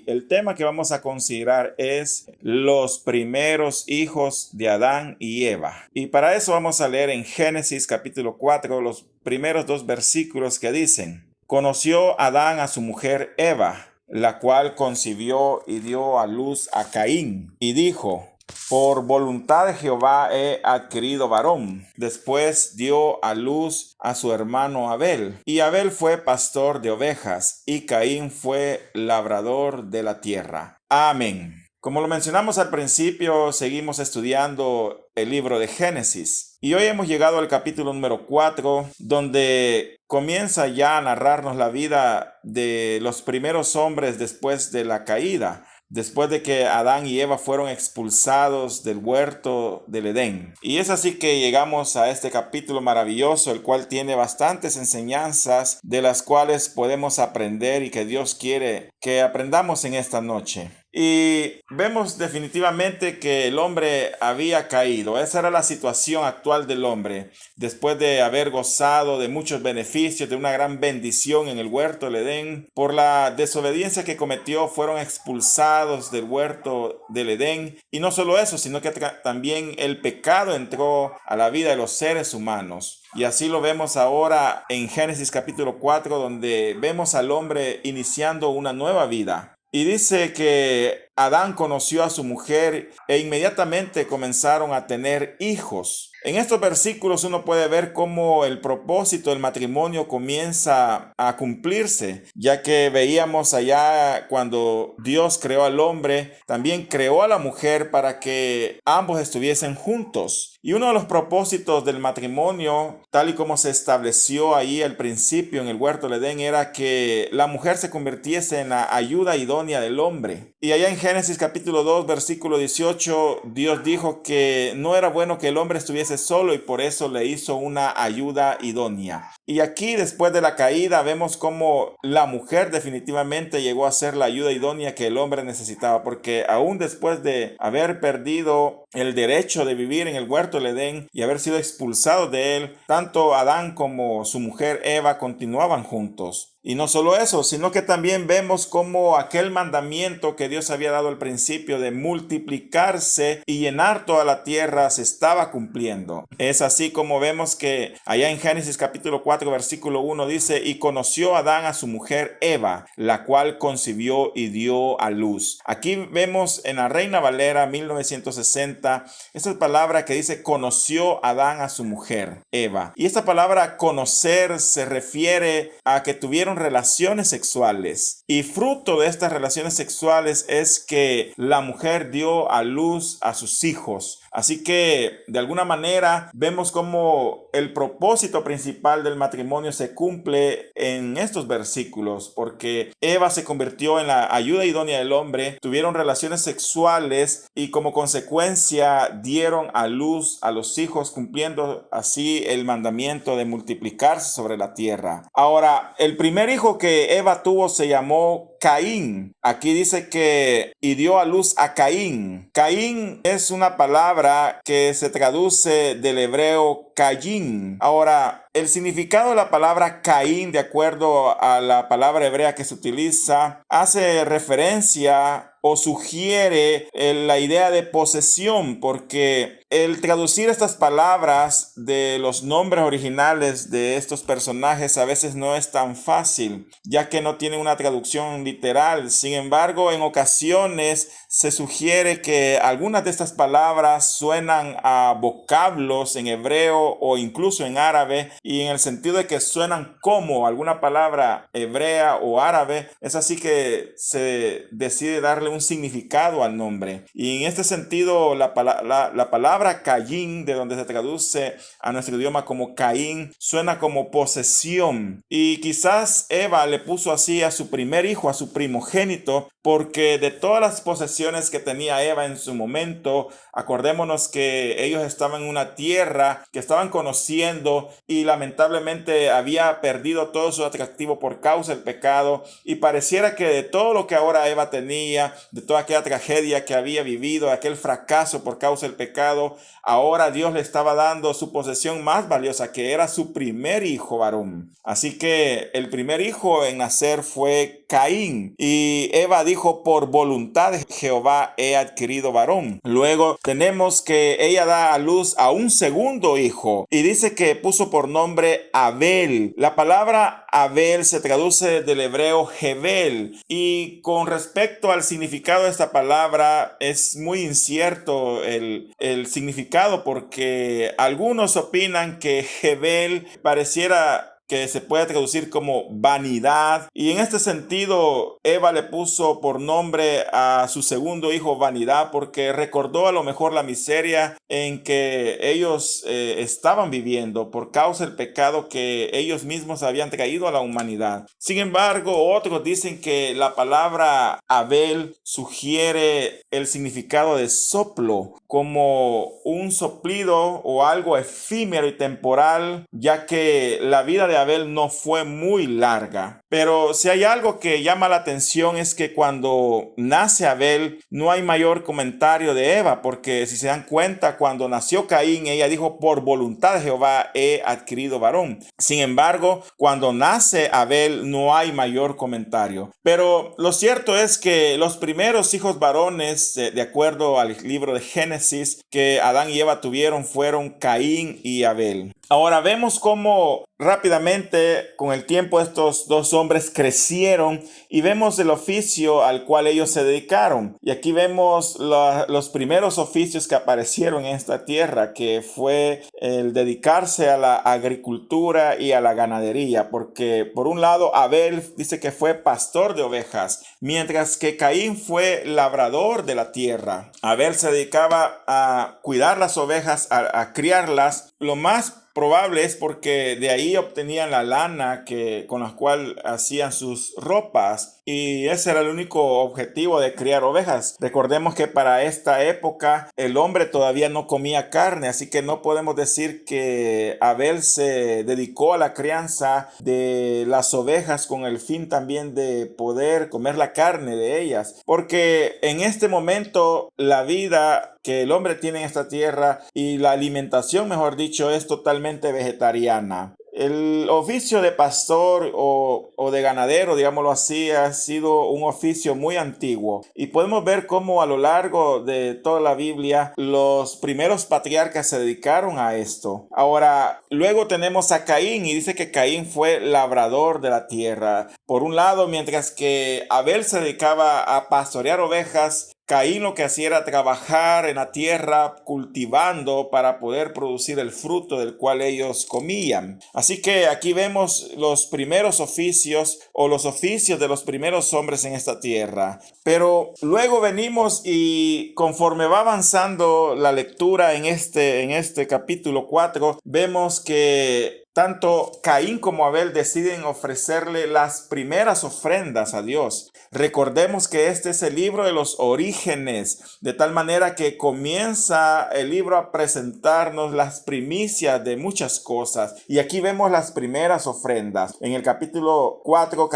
El tema que vamos a considerar es los primeros hijos de Adán y Eva. Y para eso vamos a leer en Génesis capítulo 4 los primeros dos versículos que dicen: Conoció Adán a su mujer Eva, la cual concibió y dio a luz a Caín, y dijo: por voluntad de Jehová he adquirido varón. Después dio a luz a su hermano Abel. Y Abel fue pastor de ovejas, y Caín fue labrador de la tierra. Amén. Como lo mencionamos al principio, seguimos estudiando el libro de Génesis. Y hoy hemos llegado al capítulo número 4, donde comienza ya a narrarnos la vida de los primeros hombres después de la caída, después de que Adán y Eva fueron expulsados del huerto del Edén. Y es así que llegamos a este capítulo maravilloso, el cual tiene bastantes enseñanzas de las cuales podemos aprender y que Dios quiere que aprendamos en esta noche. Y vemos definitivamente que el hombre había caído. Esa era la situación actual del hombre. Después de haber gozado de muchos beneficios, de una gran bendición en el huerto del Edén, por la desobediencia que cometió, fueron expulsados del huerto del Edén. Y no solo eso, sino que también el pecado entró a la vida de los seres humanos. Y así lo vemos ahora en Génesis capítulo 4, donde vemos al hombre iniciando una nueva vida. Y dice que Adán conoció a su mujer e inmediatamente comenzaron a tener hijos. En estos versículos uno puede ver cómo el propósito del matrimonio comienza a cumplirse, ya que veíamos allá cuando Dios creó al hombre, también creó a la mujer para que ambos estuviesen juntos. Y uno de los propósitos del matrimonio, tal y como se estableció ahí al principio en el huerto del Edén, era que la mujer se convirtiese en la ayuda idónea del hombre. Y allá en Génesis capítulo 2, versículo 18, Dios dijo que no era bueno que el hombre estuviese solo y por eso le hizo una ayuda idónea. Y aquí, después de la caída, vemos cómo la mujer definitivamente llegó a ser la ayuda idónea que el hombre necesitaba, porque aún después de haber perdido el derecho de vivir en el huerto del Edén y haber sido expulsados de él, tanto Adán como su mujer Eva continuaban juntos. Y no solo eso, sino que también vemos cómo aquel mandamiento que Dios había dado al principio de multiplicarse y llenar toda la tierra se estaba cumpliendo. Es así como vemos que allá en Génesis capítulo 4 versículo 1 dice: y conoció Adán a su mujer Eva, la cual concibió y dio a luz. Aquí vemos en la Reina Valera 1960 esta palabra que dice: conoció Adán a su mujer Eva. Y esta palabra conocer se refiere a que tuvieron relaciones sexuales, y fruto de estas relaciones sexuales es que la mujer dio a luz a sus hijos. Así que de alguna manera vemos cómo el propósito principal del matrimonio se cumple en estos versículos, porque Eva se convirtió en la ayuda idónea del hombre, tuvieron relaciones sexuales y como consecuencia dieron a luz a los hijos, cumpliendo así el mandamiento de multiplicarse sobre la tierra. Ahora, el primer hijo que Eva tuvo se llamó Caín. Aquí dice que y dio a luz a Caín. Caín es una palabra que se traduce del hebreo Caín. Ahora, el significado de la palabra Caín, de acuerdo a la palabra hebrea que se utiliza, hace referencia o sugiere la idea de posesión, porque el traducir estas palabras de los nombres originales de estos personajes a veces no es tan fácil, ya que no tiene una traducción literal. Sin embargo, en ocasiones se sugiere que algunas de estas palabras suenan a vocablos en hebreo o incluso en árabe, y en el sentido de que suenan como alguna palabra hebrea o árabe, es así que se decide darle un significado al nombre. Y en este sentido, la palabra Caín, de donde se traduce a nuestro idioma como Caín, suena como posesión. Y quizás Eva le puso así a su primer hijo, a su primogénito, porque de todas las posesiones que tenía Eva en su momento, acordémonos que ellos estaban en una tierra que estaban conociendo y lamentablemente había perdido todo su atractivo por causa del pecado, y pareciera que de todo lo que ahora Eva tenía, de toda aquella tragedia que había vivido, aquel fracaso por causa del pecado, ahora Dios le estaba dando su posesión más valiosa, que era su primer hijo varón. Así que el primer hijo en nacer fue Caín. Y Eva dijo, por voluntad de Jehová he adquirido varón. Luego tenemos que ella da a luz a un segundo hijo y dice que puso por nombre Abel. La palabra Abel se traduce del hebreo Hebel, y con respecto al significado de esta palabra es muy incierto el significado, porque algunos opinan que Hebel pareciera que se puede traducir como vanidad, y en este sentido Eva le puso por nombre a su segundo hijo Vanidad, porque recordó a lo mejor la miseria en que ellos estaban viviendo por causa del pecado que ellos mismos habían traído a la humanidad. Sin embargo, otros dicen que la palabra Abel sugiere el significado de soplo, como un soplido o algo efímero y temporal, ya que la vida de Abel no fue muy larga. Pero si hay algo que llama la atención es que cuando nace Abel no hay mayor comentario de Eva, porque si se dan cuenta, cuando nació Caín, ella dijo, por voluntad de Jehová he adquirido varón. Sin embargo, cuando nace Abel no hay mayor comentario. Pero lo cierto es que los primeros hijos varones, de acuerdo al libro de Génesis, que Adán y Eva tuvieron fueron Caín y Abel. Ahora vemos cómo rápidamente con el tiempo estos dos hombres crecieron y vemos el oficio al cual ellos se dedicaron. Y aquí vemos los primeros oficios que aparecieron en esta tierra, que fue el dedicarse a la agricultura y a la ganadería, porque por un lado Abel dice que fue pastor de ovejas, mientras que Caín fue labrador de la tierra. Abel se dedicaba a cuidar las ovejas, a criarlas. Lo más probable es porque de ahí obtenían la lana con la cual hacían sus ropas, y ese era el único objetivo de criar ovejas. Recordemos que para esta época el hombre todavía no comía carne, así que no podemos decir que Abel se dedicó a la crianza de las ovejas con el fin también de poder comer la carne de ellas, porque en este momento la vida que el hombre tiene en esta tierra y la alimentación, mejor dicho, es totalmente vegetariana. El oficio de pastor o de ganadero, digámoslo así, ha sido un oficio muy antiguo, y podemos ver cómo a lo largo de toda la Biblia los primeros patriarcas se dedicaron a esto. Ahora, luego tenemos a Caín, y dice que Caín fue labrador de la tierra. Por un lado, mientras que Abel se dedicaba a pastorear ovejas, Caín lo que hacía era trabajar en la tierra cultivando para poder producir el fruto del cual ellos comían. Así que aquí vemos los primeros oficios o los oficios de los primeros hombres en esta tierra. Pero luego venimos y conforme va avanzando la lectura en este capítulo 4, vemos que tanto Caín como Abel deciden ofrecerle las primeras ofrendas a Dios. Recordemos que este es el libro de los orígenes, de tal manera que comienza el libro a presentarnos las primicias de muchas cosas. Y aquí vemos las primeras ofrendas. En el capítulo 4,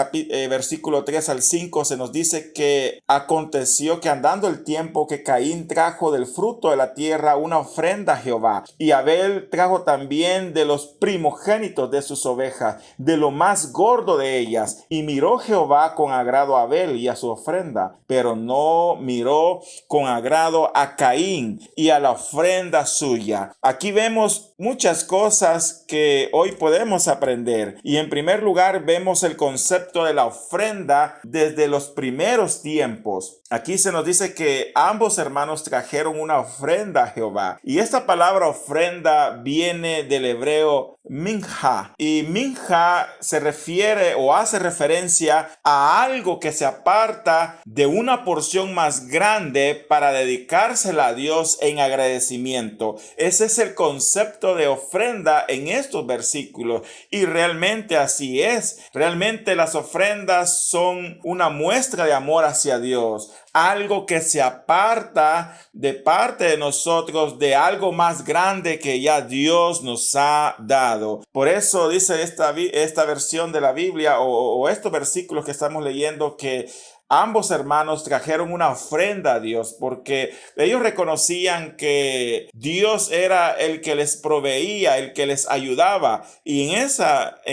versículo 3 al 5, se nos dice que aconteció que andando el tiempo que Caín trajo del fruto de la tierra una ofrenda a Jehová, y Abel trajo también de los primogénitos de sus ovejas, de lo más gordo de ellas, y miró Jehová con agrado a Abel y a su ofrenda, pero no miró con agrado a Caín y a la ofrenda suya. Aquí vemos muchas cosas que hoy podemos aprender, y en primer lugar vemos el concepto de la ofrenda desde los primeros tiempos. Aquí se nos dice que ambos hermanos trajeron una ofrenda a Jehová, y esta palabra ofrenda viene del hebreo minja, y minja se refiere o hace referencia a algo que se aparta de una porción más grande para dedicársela a Dios en agradecimiento. Ese es el concepto de ofrenda en estos versículos, y realmente así es. Realmente las ofrendas son una muestra de amor hacia Dios, algo que se aparta de parte de nosotros de algo más grande que ya Dios nos ha dado. Por eso dice esta versión de la Biblia o estos versículos que estamos leyendo, que ambos hermanos trajeron una ofrenda a Dios porque ellos reconocían que Dios era el que les proveía, el que les ayudaba, y en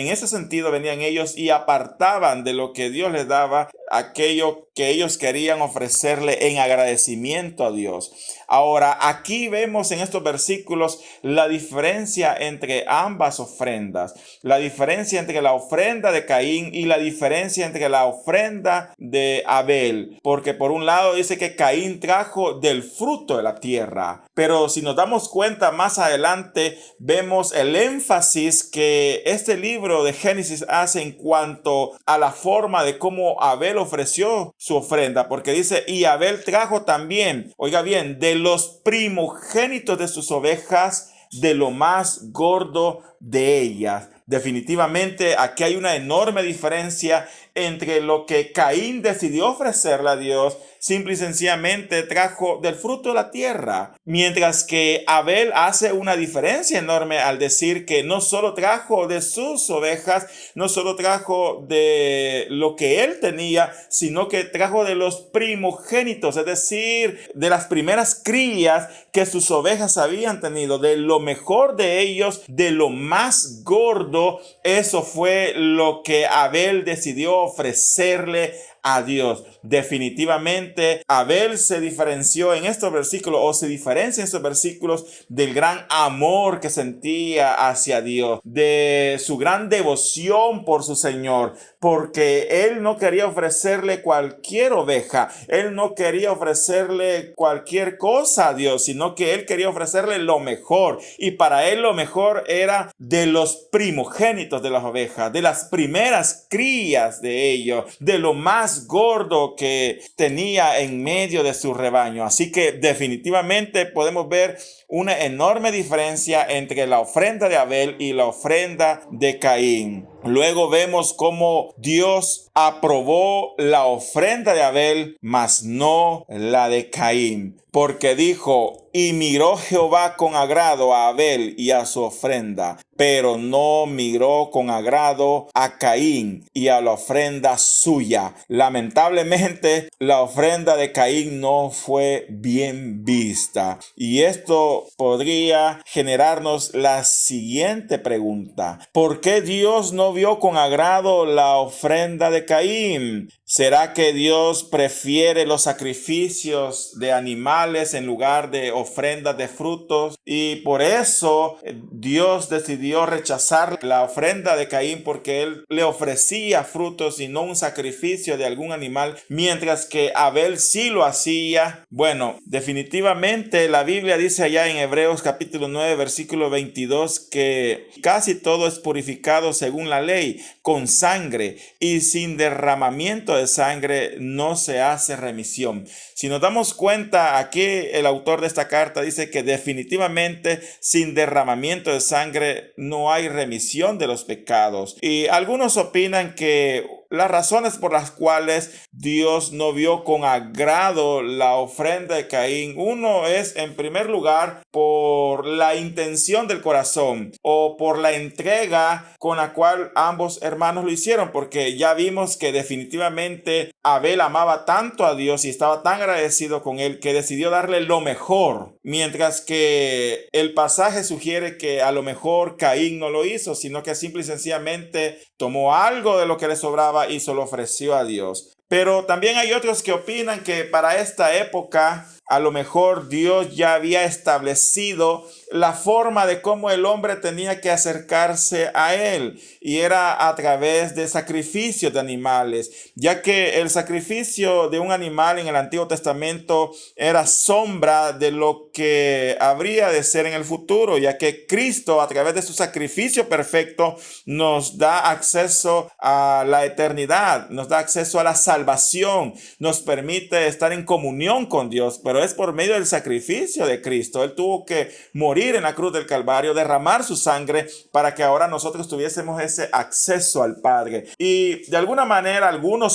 ese sentido venían ellos y apartaban de lo que Dios les daba aquello que ellos querían ofrecerle en agradecimiento a Dios. Ahora, aquí vemos en estos versículos la diferencia entre ambas ofrendas, la diferencia entre la ofrenda de Caín y la diferencia entre la ofrenda de Abel, porque por un lado dice que Caín trajo del fruto de la tierra, pero si nos damos cuenta más adelante, vemos el énfasis que este libro de Génesis hace en cuanto a la forma de cómo Abel ofreció su ofrenda, porque dice, y Abel trajo también, oiga bien, de los primogénitos de sus ovejas, de lo más gordo de ellas. Definitivamente aquí hay una enorme diferencia entre lo que Caín decidió ofrecerle a Dios, simple y sencillamente trajo del fruto de la tierra, mientras que Abel hace una diferencia enorme al decir que no solo trajo de sus ovejas, no solo trajo de lo que él tenía, sino que trajo de los primogénitos, es decir, de las primeras crías que sus ovejas habían tenido, de lo mejor de ellos, de lo más gordo. Eso fue lo que Abel decidió ofrecerle a Dios. Definitivamente Abel se diferenció en estos versículos, o se diferencia en estos versículos, del gran amor que sentía hacia Dios, de su gran devoción por su Señor, porque él no quería ofrecerle cualquier oveja, él no quería ofrecerle cualquier cosa a Dios, sino que él quería ofrecerle lo mejor, y para él lo mejor era de los primogénitos de las ovejas, de las primeras crías de ellos, de lo más gordo que tenía en medio de su rebaño. Así que definitivamente podemos ver una enorme diferencia entre la ofrenda de Abel y la ofrenda de Caín. Luego vemos cómo Dios aprobó la ofrenda de Abel, mas no la de Caín, porque dijo, y miró Jehová con agrado a Abel y a su ofrenda, pero no miró con agrado a Caín y a la ofrenda suya. Lamentablemente, la ofrenda de Caín no fue bien vista. Y esto podría generarnos la siguiente pregunta: ¿por qué Dios no vio con agrado la ofrenda de Caín? ¿Será que Dios prefiere los sacrificios de animales en lugar de ofrendas de frutos? Y por eso Dios decidió rechazar la ofrenda de Caín, porque él le ofrecía frutos y no un sacrificio de algún animal, mientras que Abel sí lo hacía. Bueno, definitivamente la Biblia dice allá en Hebreos capítulo 9, versículo 22, que casi todo es purificado según la ley, con sangre, y sin derramamiento de sangre no se hace remisión. Si nos damos cuenta, aquí el autor de esta carta dice que definitivamente sin derramamiento de sangre no hay remisión de los pecados. Y algunos opinan que las razones por las cuales Dios no vio con agrado la ofrenda de Caín, uno es, en primer lugar, por la intención del corazón, o por la entrega con la cual ambos hermanos lo hicieron, porque ya vimos que definitivamente Abel amaba tanto a Dios y estaba tan agradecido con él que decidió darle lo mejor, mientras que el pasaje sugiere que a lo mejor Caín no lo hizo, sino que simple y sencillamente tomó algo de lo que le sobraba y se lo ofreció a Dios. Pero también hay otros que opinan que para esta época a lo mejor Dios ya había establecido la forma de cómo el hombre tenía que acercarse a él, y era a través de sacrificios de animales, ya que el sacrificio de un animal en el Antiguo Testamento era sombra de lo que habría de ser en el futuro, ya que Cristo, a través de su sacrificio perfecto, nos da acceso a la eternidad, nos da acceso a la salvación, nos permite estar en comunión con Dios, pero es por medio del sacrificio de Cristo. Él tuvo que morir en la cruz del Calvario, derramar su sangre para que ahora nosotros tuviésemos ese acceso al Padre. Y de alguna manera algunos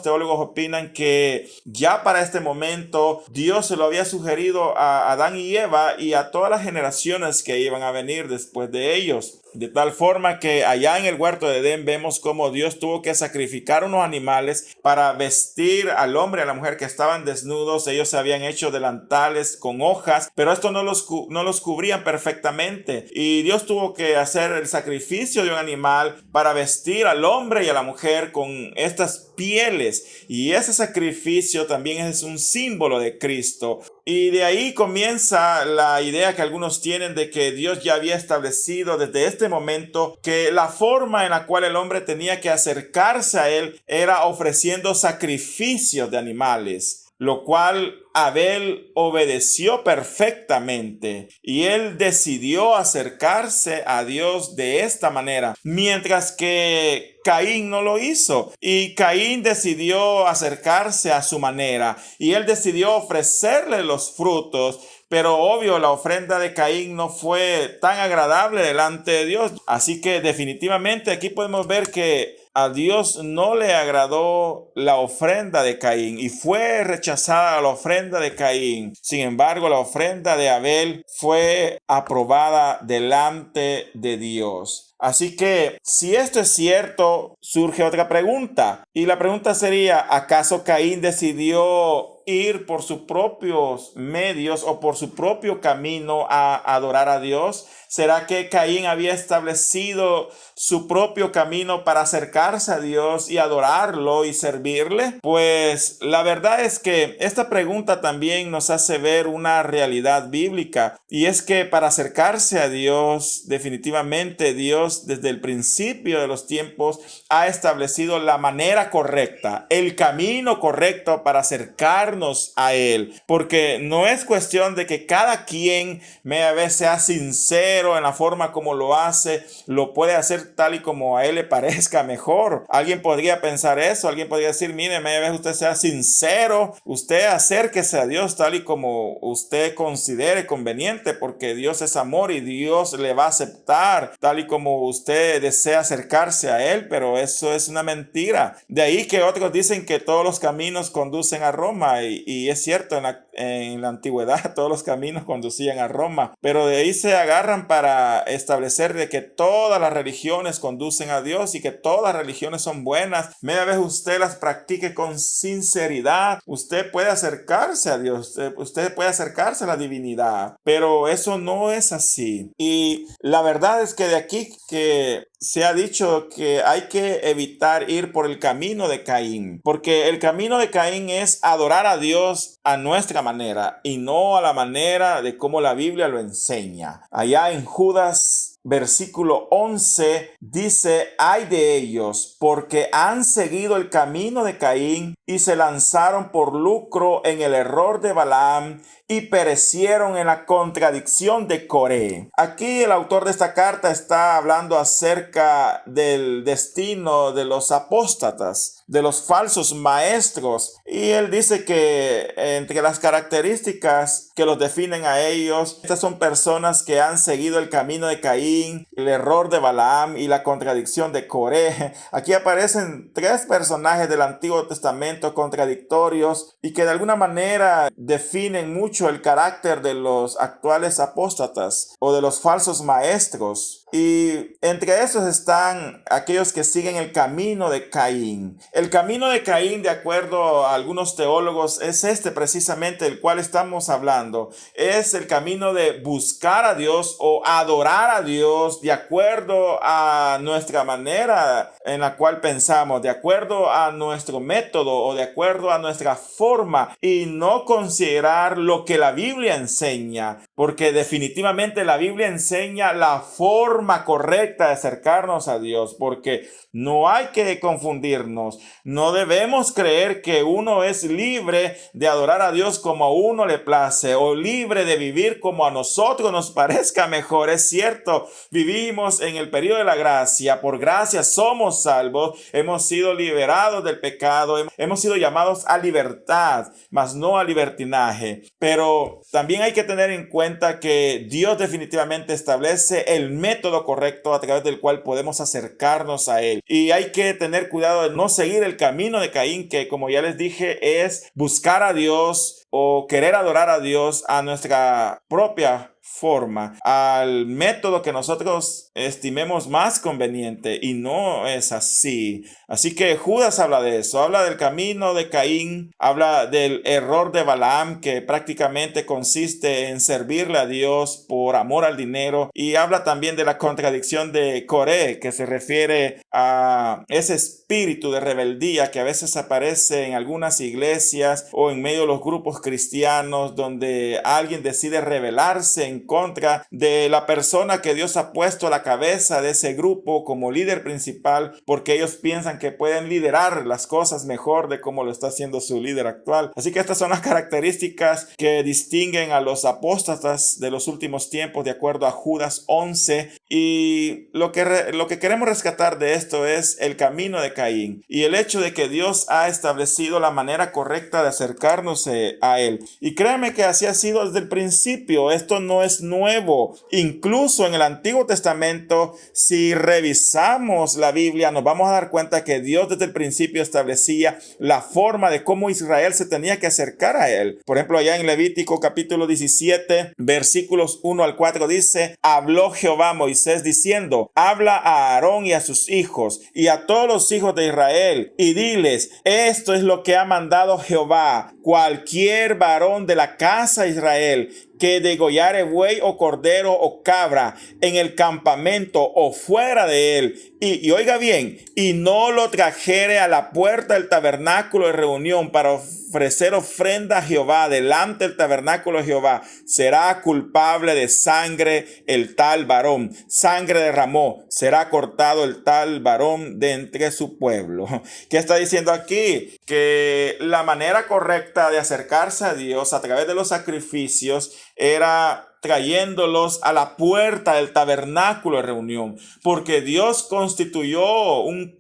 teólogos opinan que ya para este momento Dios se lo había sugerido a Adán y Eva y a todas las generaciones que iban a venir después de ellos. De tal forma que allá en el huerto de Edén vemos cómo Dios tuvo que sacrificar unos animales para vestir al hombre y a la mujer que estaban desnudos. Ellos se habían hecho delantales con hojas, pero esto no los cubrían perfectamente. Y Dios tuvo que hacer el sacrificio de un animal para vestir al hombre y a la mujer con estas pieles. Y ese sacrificio también es un símbolo de Cristo. Y de ahí comienza la idea que algunos tienen de que Dios ya había establecido desde este momento que la forma en la cual el hombre tenía que acercarse a él era ofreciendo sacrificios de animales, lo cual Abel obedeció perfectamente y él decidió acercarse a Dios de esta manera, mientras que Caín no lo hizo, y Caín decidió acercarse a su manera y él decidió ofrecerle los frutos. Pero obvio, la ofrenda de Caín no fue tan agradable delante de Dios. Así que definitivamente aquí podemos ver que a Dios no le agradó la ofrenda de Caín y fue rechazada la ofrenda de Caín. Sin embargo, la ofrenda de Abel fue aprobada delante de Dios. Así que, si esto es cierto, surge otra pregunta. Y la pregunta sería, ¿acaso Caín decidió ir por sus propios medios o por su propio camino a adorar a Dios? ¿Será que Caín había establecido su propio camino para acercarse a Dios y adorarlo y servirle? Pues la verdad es que esta pregunta también nos hace ver una realidad bíblica, y es que para acercarse a Dios, definitivamente Dios desde el principio de los tiempos ha establecido la manera correcta, el camino correcto para acercarnos a Él, porque no es cuestión de que cada quien media vez sea sincero en la forma como lo hace, lo puede hacer tal y como a él le parezca mejor. Alguien podría pensar eso, alguien podría decir, mire, media vez usted sea sincero, usted acérquese a Dios tal y como usted considere conveniente, porque Dios es amor y Dios le va a aceptar tal y como usted desea acercarse a Él, pero eso es una mentira. De ahí que otros dicen que todos los caminos conducen a Roma, y es cierto, en la antigüedad todos los caminos conducían a Roma, pero de ahí se agarran para establecer de que todas las religiones conducen a Dios y que todas las religiones son buenas. Media vez usted las practique con sinceridad, usted puede acercarse a Dios, usted puede acercarse a la divinidad, pero eso no es así. Y la verdad es que de aquí que se ha dicho que hay que evitar ir por el camino de Caín, porque el camino de Caín es adorar a Dios a nuestra manera y no a la manera de cómo la Biblia lo enseña. Allá en Judas versículo 11 dice, ay de ellos, porque han seguido el camino de Caín y se lanzaron por lucro en el error de Balaam y perecieron en la contradicción de Coré. Aquí el autor de esta carta está hablando acerca del destino de los apóstatas, de los falsos maestros, y él dice que entre las características que los definen a ellos, estas son personas que han seguido el camino de Caín, el error de Balaam y la contradicción de Coré. Aquí aparecen tres personajes del Antiguo Testamento contradictorios y que de alguna manera definen mucho el carácter de los actuales apóstatas o de los falsos maestros. Y entre esos están aquellos que siguen el camino de Caín. El camino de Caín, de acuerdo a algunos teólogos, es este precisamente el cual estamos hablando. Es el camino de buscar a Dios o adorar a Dios de acuerdo a nuestra manera en la cual pensamos, de acuerdo a nuestro método o de acuerdo a nuestra forma, y no considerar lo que la Biblia enseña, porque definitivamente la Biblia enseña la forma correcta de acercarnos a Dios, porque no hay que confundirnos. No debemos creer que uno es libre de adorar a Dios como a uno le place o libre de vivir como a nosotros nos parezca mejor. Es cierto, vivimos en el periodo de la gracia, por gracia somos salvos, hemos sido liberados del pecado, hemos sido llamados a libertad, mas no a libertinaje. Pero también hay que tener en cuenta que Dios definitivamente establece el método correcto a través del cual podemos acercarnos a Él. Y hay que tener cuidado de no seguir el camino de Caín, que como ya les dije es buscar a Dios o querer adorar a Dios a nuestra propia forma al método que nosotros estimemos más conveniente, y no es así. Así que Judas habla de eso, habla del camino de Caín, habla del error de Balaam, que prácticamente consiste en servirle a Dios por amor al dinero, y habla también de la contradicción de Coré, que se refiere a ese espíritu de rebeldía que a veces aparece en algunas iglesias o en medio de los grupos cristianos, donde alguien decide rebelarse en contra de la persona que Dios ha puesto a la cabeza de ese grupo como líder principal, porque ellos piensan que pueden liderar las cosas mejor de cómo lo está haciendo su líder actual. Así que estas son las características que distinguen a los apóstatas de los últimos tiempos, de acuerdo a Judas 11. Y lo que queremos rescatar de esto es el camino de Caín y el hecho de que Dios ha establecido la manera correcta de acercarnos a Él. Y créanme que así ha sido desde el principio. Esto no es nuevo. Incluso en el Antiguo Testamento, si revisamos la Biblia, nos vamos a dar cuenta que Dios desde el principio establecía la forma de cómo Israel se tenía que acercar a Él. Por ejemplo, allá en Levítico capítulo 17, versículos 1 al 4 dice: habló Jehová a Moisés diciendo: habla a Aarón y a sus hijos y a todos los hijos de Israel, y diles: esto es lo que ha mandado Jehová: cualquier varón de la casa de Israel que degollare buey o cordero o cabra en el campamento o fuera de él, y oiga bien, y no lo trajere a la puerta del tabernáculo de reunión para ofrecer ofrenda a Jehová delante del tabernáculo de Jehová, será culpable de sangre el tal varón. Sangre derramó, será cortado el tal varón de entre su pueblo. ¿Qué está diciendo aquí? Que la manera correcta de acercarse a Dios a través de los sacrificios era trayéndolos a la puerta del tabernáculo de reunión, porque Dios constituyó un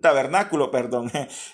tabernáculo,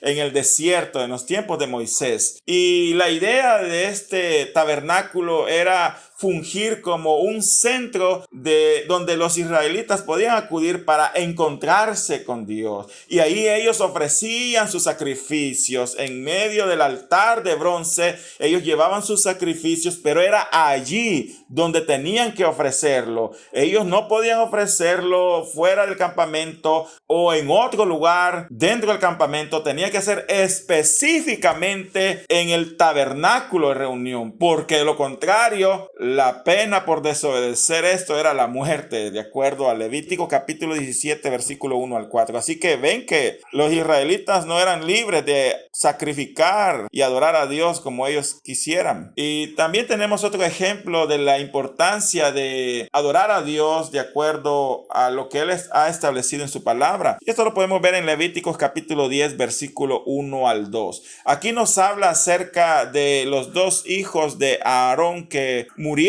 en el desierto en los tiempos de Moisés. Y la idea de este tabernáculo era fungir como un centro de donde los israelitas podían acudir para encontrarse con Dios. Y ahí ellos ofrecían sus sacrificios en medio del altar de bronce. Ellos llevaban sus sacrificios, pero era allí donde tenían que ofrecerlo. Ellos no podían ofrecerlo fuera del campamento o en otro lugar dentro del campamento. Tenía que ser específicamente en el tabernáculo de reunión, porque de lo contrario, la pena por desobedecer esto era la muerte, de acuerdo a Levítico capítulo 17, versículo 1 al 4. Así que ven que los israelitas no eran libres de sacrificar y adorar a Dios como ellos quisieran. Y también tenemos otro ejemplo de la importancia de adorar a Dios de acuerdo a lo que Él ha establecido en su palabra. Y esto lo podemos ver en Levíticos capítulo 10, versículo 1 al 2. Aquí nos habla acerca de los dos hijos de Aarón que murieron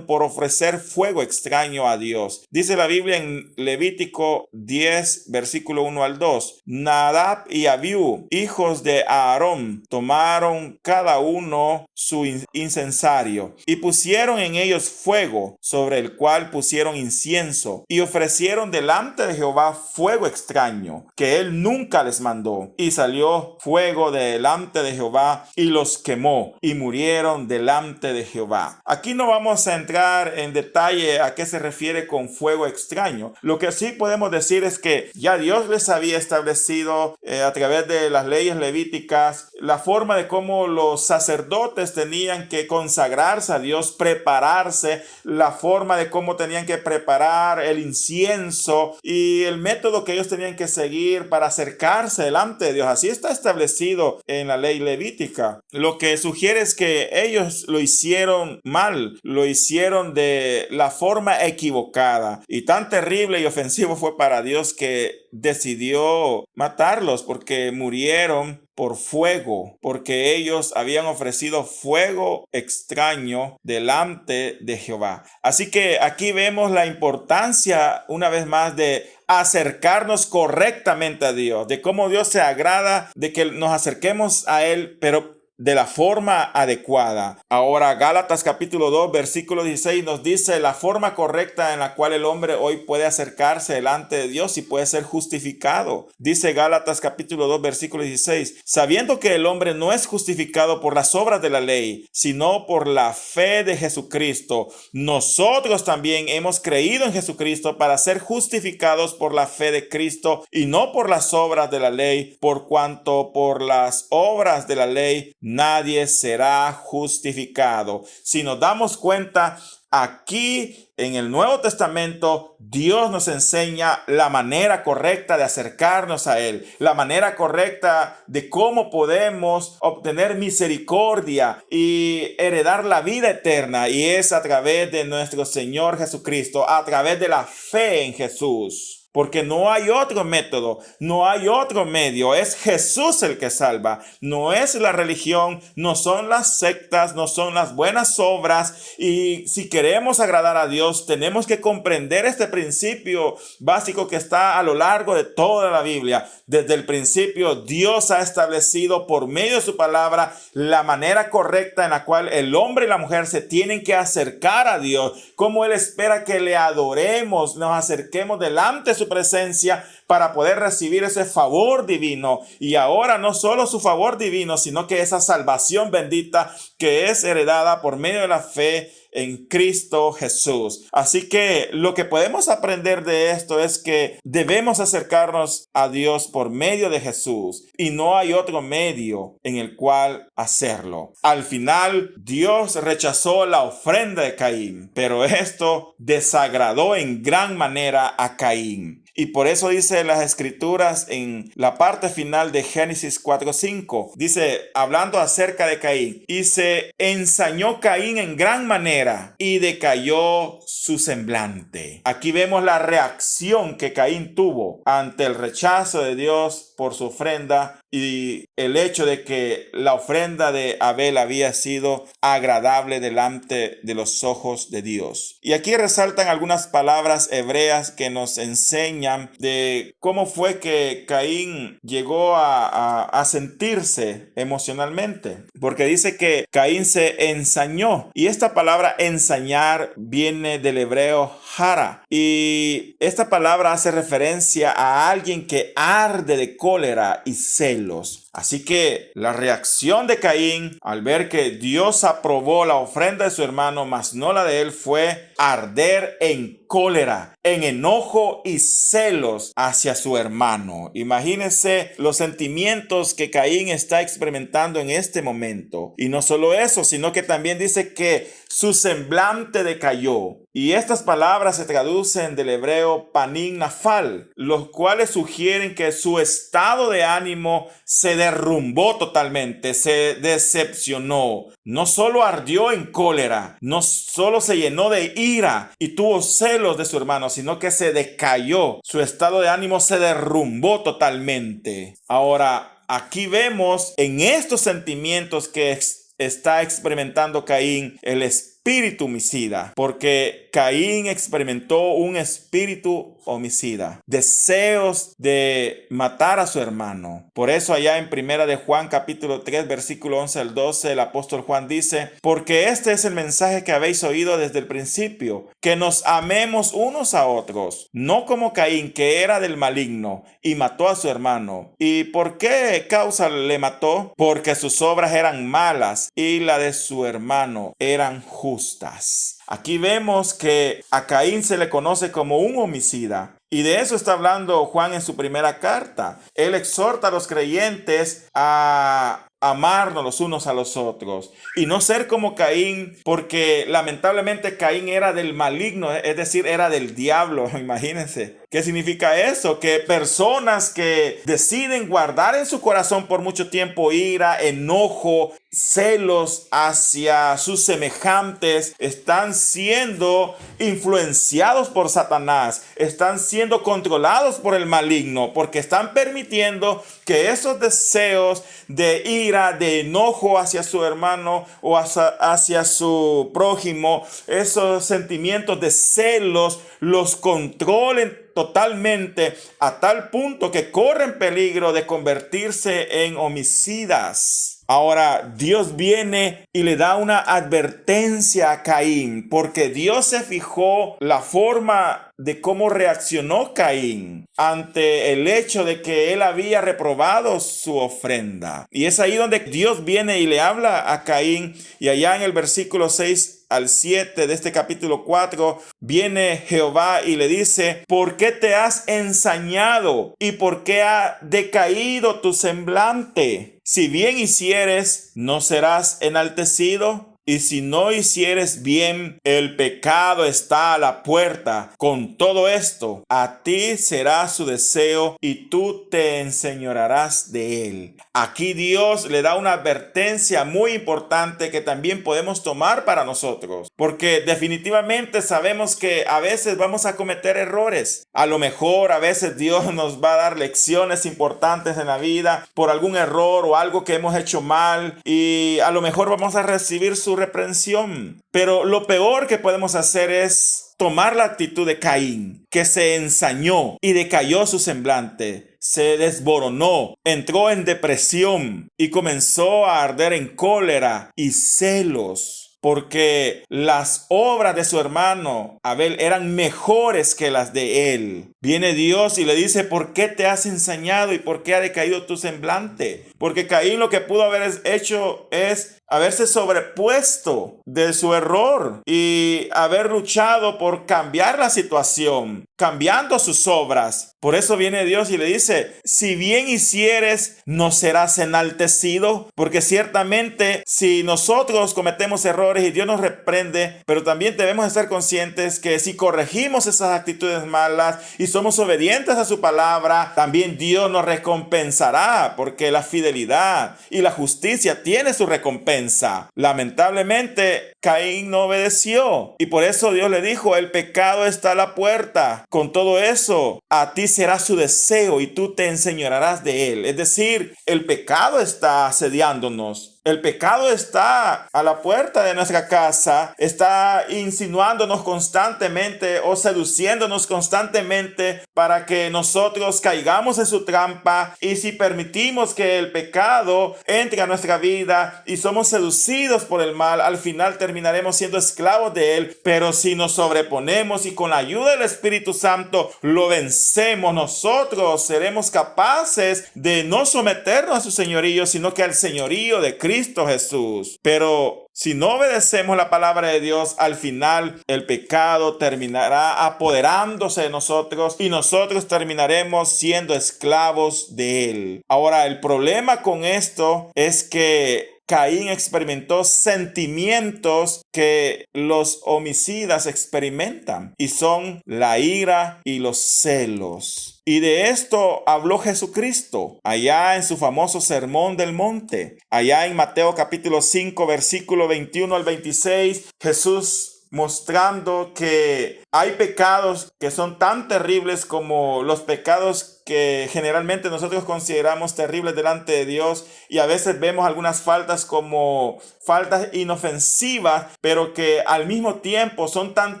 por ofrecer fuego extraño a Dios. Dice la Biblia en Levítico 10, versículo 1 al 2. Nadab y Abiú, hijos de Aarón, tomaron cada uno su incensario y pusieron en ellos fuego, sobre el cual pusieron incienso, y ofrecieron delante de Jehová fuego extraño, que él nunca les mandó. Y salió fuego delante de Jehová y los quemó, y murieron delante de Jehová. Aquí no vamos a entrar en detalle a qué se refiere con fuego extraño. Lo que sí podemos decir es que ya Dios les había establecido a través de las leyes levíticas la forma de cómo los sacerdotes tenían que consagrarse a Dios, prepararse, la forma de cómo tenían que preparar el incienso y el método que ellos tenían que seguir para acercarse delante de Dios. Así está establecido en la ley levítica. Lo que sugiere es que ellos lo hicieron mal, lo hicieron de la forma equivocada, y tan terrible y ofensivo fue para Dios que decidió matarlos, porque murieron por fuego, porque ellos habían ofrecido fuego extraño delante de Jehová. Así que aquí vemos la importancia una vez más de acercarnos correctamente a Dios, de cómo Dios se agrada de que nos acerquemos a Él, pero de la forma adecuada. Ahora, Gálatas capítulo 2, versículo 16 nos dice la forma correcta en la cual el hombre hoy puede acercarse delante de Dios y puede ser justificado. Dice Gálatas capítulo 2, versículo 16, sabiendo que el hombre no es justificado por las obras de la ley, sino por la fe de Jesucristo. Nosotros también hemos creído en Jesucristo para ser justificados por la fe de Cristo y no por las obras de la ley, por cuanto por las obras de la ley nadie será justificado. Si nos damos cuenta, aquí en el Nuevo Testamento, Dios nos enseña la manera correcta de acercarnos a Él, la manera correcta de cómo podemos obtener misericordia y heredar la vida eterna, y es a través de nuestro Señor Jesucristo, a través de la fe en Jesús. Porque no hay otro método, no hay otro medio. Es Jesús el que salva. No es la religión, no son las sectas, no son las buenas obras. Y si queremos agradar a Dios, tenemos que comprender este principio básico que está a lo largo de toda la Biblia. Desde el principio, Dios ha establecido por medio de su palabra la manera correcta en la cual el hombre y la mujer se tienen que acercar a Dios. Como Él espera que le adoremos, nos acerquemos delante de su presencia para poder recibir ese favor divino, y ahora no solo su favor divino, sino que esa salvación bendita que es heredada por medio de la fe en Cristo Jesús. Así que lo que podemos aprender de esto es que debemos acercarnos a Dios por medio de Jesús, y no hay otro medio en el cual hacerlo. Al final, Dios rechazó la ofrenda de Caín, pero esto desagradó en gran manera a Caín. Y por eso dice las escrituras en la parte final de Génesis 4:5, dice, hablando acerca de Caín, y se ensañó Caín en gran manera y decayó su semblante. Aquí vemos la reacción que Caín tuvo ante el rechazo de Dios por su ofrenda y el hecho de que la ofrenda de Abel había sido agradable delante de los ojos de Dios. Y aquí resaltan algunas palabras hebreas que nos enseñan de cómo fue que Caín llegó a sentirse emocionalmente. Porque dice que Caín se ensañó, y esta palabra ensañar viene del hebreo jara, y esta palabra hace referencia a alguien que arde de cólera y celos. Así que la reacción de Caín al ver que Dios aprobó la ofrenda de su hermano, mas no la de él, fue arder en cólera, en enojo y celos hacia su hermano. Imagínense los sentimientos que Caín está experimentando en este momento. Y no solo eso, sino que también dice que su semblante decayó. Y estas palabras se traducen del hebreo panim nafal, los cuales sugieren que su estado de ánimo se derrumbó totalmente, se decepcionó. No solo ardió en cólera, no solo se llenó de ira y tuvo celos de su hermano, sino que se decayó. Su estado de ánimo se derrumbó totalmente. Ahora, aquí vemos en estos sentimientos que está experimentando Caín el espíritu homicida, porque Caín experimentó un espíritu homicida, deseos de matar a su hermano. Por eso allá en Primera de Juan capítulo 3 versículo 11 al 12 el apóstol Juan dice, porque este es el mensaje que habéis oído desde el principio, que nos amemos unos a otros, no como Caín, que era del maligno y mató a su hermano. ¿Y por qué causa le mató? Porque sus obras eran malas y la de su hermano eran justas. Aquí vemos que a Caín se le conoce como un homicida. Y de eso está hablando Juan en su primera carta. Él exhorta a los creyentes a amarnos los unos a los otros y no ser como Caín, porque lamentablemente Caín era del maligno, es decir, era del diablo. Imagínense. ¿Qué significa eso? Que personas que deciden guardar en su corazón por mucho tiempo ira, enojo, celos hacia sus semejantes, están siendo influenciados por Satanás, están siendo controlados por el maligno, porque están permitiendo que esos deseos de ira, de enojo hacia su hermano o hacia su prójimo, esos sentimientos de celos los controlen totalmente, a tal punto que corren peligro de convertirse en homicidas. Ahora, Dios viene y le da una advertencia a Caín, porque Dios se fijó la forma de cómo reaccionó Caín ante el hecho de que él había reprobado su ofrenda. Y es ahí donde Dios viene y le habla a Caín, y allá en el versículo 6 al 7 de este capítulo 4, viene Jehová y le dice: ¿por qué te has ensañado y por qué ha decaído tu semblante? Si bien hicieres, ¿no serás enaltecido? Y si no hicieres bien, el pecado está a la puerta. Con todo esto, a ti será su deseo y tú te enseñorearás de él. Aquí Dios le da una advertencia muy importante que también podemos tomar para nosotros, porque definitivamente sabemos que a veces vamos a cometer errores. A lo mejor a veces Dios nos va a dar lecciones importantes en la vida por algún error o algo que hemos hecho mal, y a lo mejor vamos a recibir su reprensión. Pero lo peor que podemos hacer es tomar la actitud de Caín, que se ensañó y decayó su semblante, se desboronó, entró en depresión y comenzó a arder en cólera y celos, porque las obras de su hermano Abel eran mejores que las de él. Viene Dios y le dice: ¿por qué te has ensañado y por qué ha decaído tu semblante? Porque Caín lo que pudo haber hecho es haberse sobrepuesto de su error y haber luchado por cambiar la situación, cambiando sus obras. Por eso viene Dios y le dice: si bien hicieres, ¿no serás enaltecido? Porque ciertamente si nosotros cometemos errores y Dios nos reprende, pero también debemos estar conscientes que si corregimos esas actitudes malas y somos obedientes a su palabra, también Dios nos recompensará, porque la fidelidad y la justicia tiene su recompensa. Lamentablemente, Caín no obedeció y por eso Dios le dijo: el pecado está a la puerta. Con todo eso, a ti será su deseo y tú te enseñorearás de él. Es decir, el pecado está asediándonos. El pecado está a la puerta de nuestra casa, está insinuándonos constantemente o seduciéndonos constantemente para que nosotros caigamos en su trampa. Y si permitimos que el pecado entre a nuestra vida y somos seducidos por el mal, al final terminaremos siendo esclavos de él. Pero si nos sobreponemos y con la ayuda del Espíritu Santo lo vencemos, nosotros seremos capaces de no someternos a su señorío, sino que al señorío de Cristo Jesús. Pero si no obedecemos la palabra de Dios, al final el pecado terminará apoderándose de nosotros y nosotros terminaremos siendo esclavos de él. Ahora, el problema con esto es que Caín experimentó sentimientos que los homicidas experimentan, y son la ira y los celos. Y de esto habló Jesucristo allá en su famoso Sermón del Monte. Allá en Mateo capítulo 5, versículo 21 al 26, Jesús mostrando que hay pecados que son tan terribles como los pecados que generalmente nosotros consideramos terribles delante de Dios, y a veces vemos algunas faltas como faltas inofensivas, pero que al mismo tiempo son tan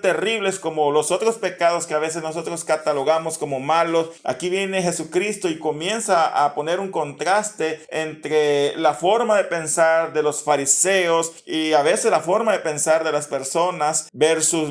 terribles como los otros pecados que a veces nosotros catalogamos como malos. Aquí viene Jesucristo y comienza a poner un contraste entre la forma de pensar de los fariseos y a veces la forma de pensar de las personas versus